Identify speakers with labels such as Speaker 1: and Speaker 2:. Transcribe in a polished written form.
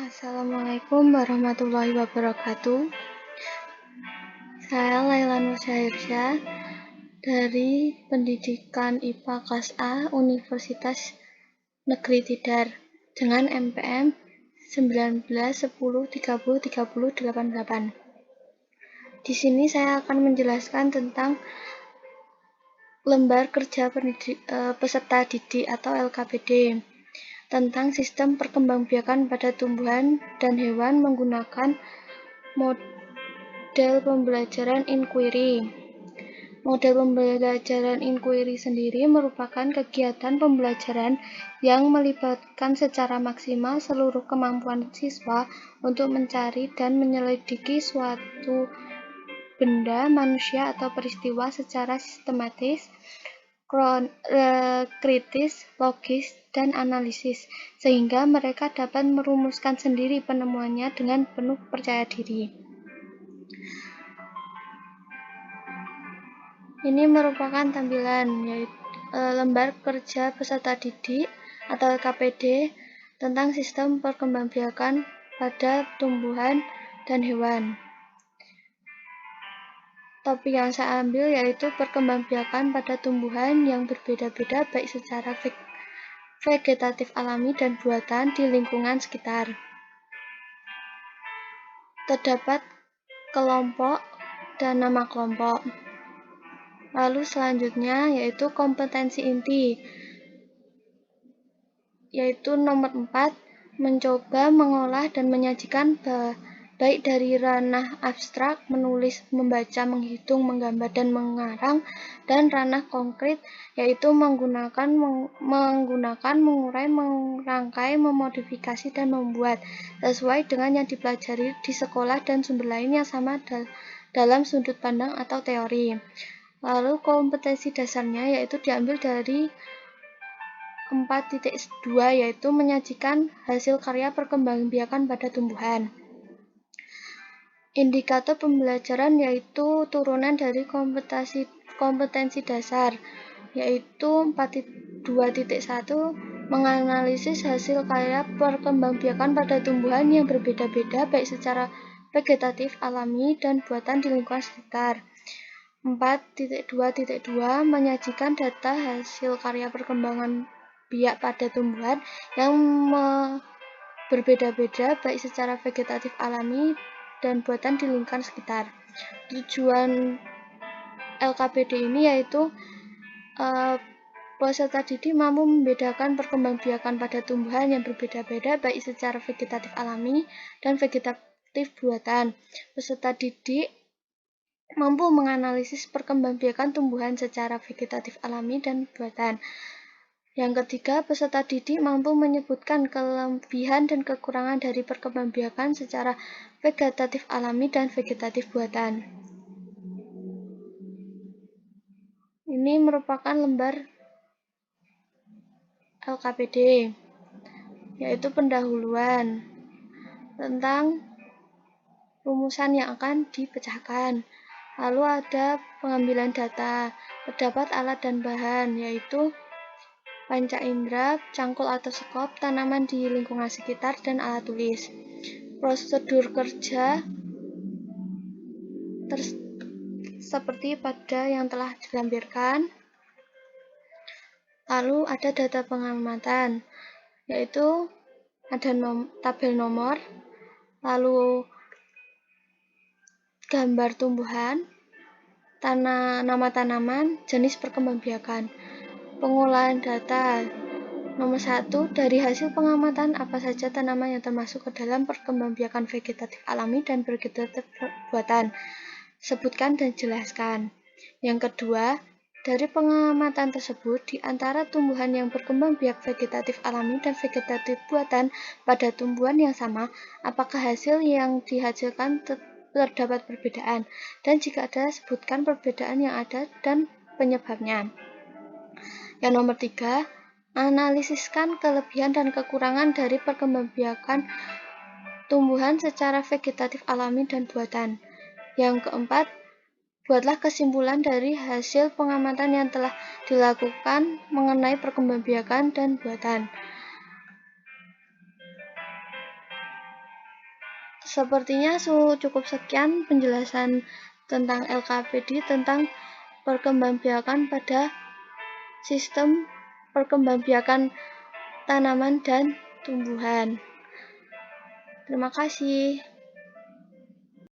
Speaker 1: Assalamualaikum warahmatullahi wabarakatuh. Saya Laila Nur Syahirsyah dari Pendidikan IPA Kelas A Universitas Negeri Tidar dengan MPM 1910303088. Di sini saya akan menjelaskan tentang lembar kerja peserta didik atau LKPD tentang sistem perkembangbiakan pada tumbuhan dan hewan menggunakan model pembelajaran inquiry. Model pembelajaran inquiry sendiri merupakan kegiatan pembelajaran yang melibatkan secara maksimal seluruh kemampuan siswa untuk mencari dan menyelidiki suatu benda, manusia, atau peristiwa secara sistematis, kritis, logis, dan analisis, sehingga mereka dapat merumuskan sendiri penemuannya dengan penuh percaya diri. Ini merupakan tampilan lembar kerja peserta didik atau LKPD tentang sistem perkembangbiakan pada tumbuhan dan hewan. Topik yang saya ambil yaitu perkembangbiakan pada tumbuhan yang berbeda-beda baik secara vegetatif alami dan buatan di lingkungan sekitar. Terdapat kelompok dan nama kelompok. Lalu selanjutnya yaitu kompetensi inti, yaitu nomor 4, mencoba mengolah dan menyajikan baik dari ranah abstrak, menulis, membaca, menghitung, menggambar, dan mengarang, dan ranah konkret, yaitu menggunakan, mengurai, merangkai, memodifikasi, dan membuat, sesuai dengan yang dipelajari di sekolah dan sumber lain yang sama dalam sudut pandang atau teori. Lalu kompetensi dasarnya yaitu diambil dari 4.2 yaitu menyajikan hasil karya perkembangbiakan pada tumbuhan. Indikator pembelajaran yaitu turunan dari kompetensi dasar yaitu 4.2.1 menganalisis hasil karya perkembangbiakan pada tumbuhan yang berbeda-beda baik secara vegetatif, alami, dan buatan di lingkungan sekitar. 4.2.2 menyajikan data hasil karya perkembangan biak pada tumbuhan yang berbeda-beda baik secara vegetatif, alami, dan buatan di lingkungan sekitar. Tujuan LKPD ini yaitu peserta didik mampu membedakan perkembangbiakan pada tumbuhan yang berbeda-beda baik secara vegetatif alami dan vegetatif buatan. Peserta didik mampu menganalisis perkembangbiakan tumbuhan secara vegetatif alami dan buatan. Yang ketiga, peserta didik mampu menyebutkan kelebihan dan kekurangan dari perkembangbiakan secara vegetatif alami dan vegetatif buatan. Ini merupakan lembar LKPD, yaitu pendahuluan tentang rumusan yang akan dipecahkan. Lalu ada pengambilan data, terdapat alat dan bahan, yaitu panca indera, cangkul atau skop, tanaman di lingkungan sekitar, dan alat tulis. Prosedur kerja seperti pada yang telah dilampirkan. Lalu ada data pengamatan, yaitu ada tabel nomor, lalu gambar tumbuhan, nama tanaman, jenis perkembangbiakan. Pengolahan data. Nomor 1, dari hasil pengamatan apa saja tanaman yang termasuk ke dalam perkembangbiakan vegetatif alami dan vegetatif buatan. Sebutkan dan jelaskan. Yang kedua, dari pengamatan tersebut, di antara tumbuhan yang berkembang biak vegetatif alami dan vegetatif buatan pada tumbuhan yang sama, apakah hasil yang dihasilkan terdapat perbedaan? Dan jika ada, sebutkan perbedaan yang ada dan penyebabnya. Yang nomor 3, analisiskan kelebihan dan kekurangan dari perkembangbiakan tumbuhan secara vegetatif alami dan buatan. Yang keempat, buatlah kesimpulan dari hasil pengamatan yang telah dilakukan mengenai perkembangbiakan dan buatan. Sepertinya cukup sekian penjelasan tentang LKPD, tentang perkembangbiakan pada sistem perkembangbiakan tanaman dan tumbuhan. Terima kasih.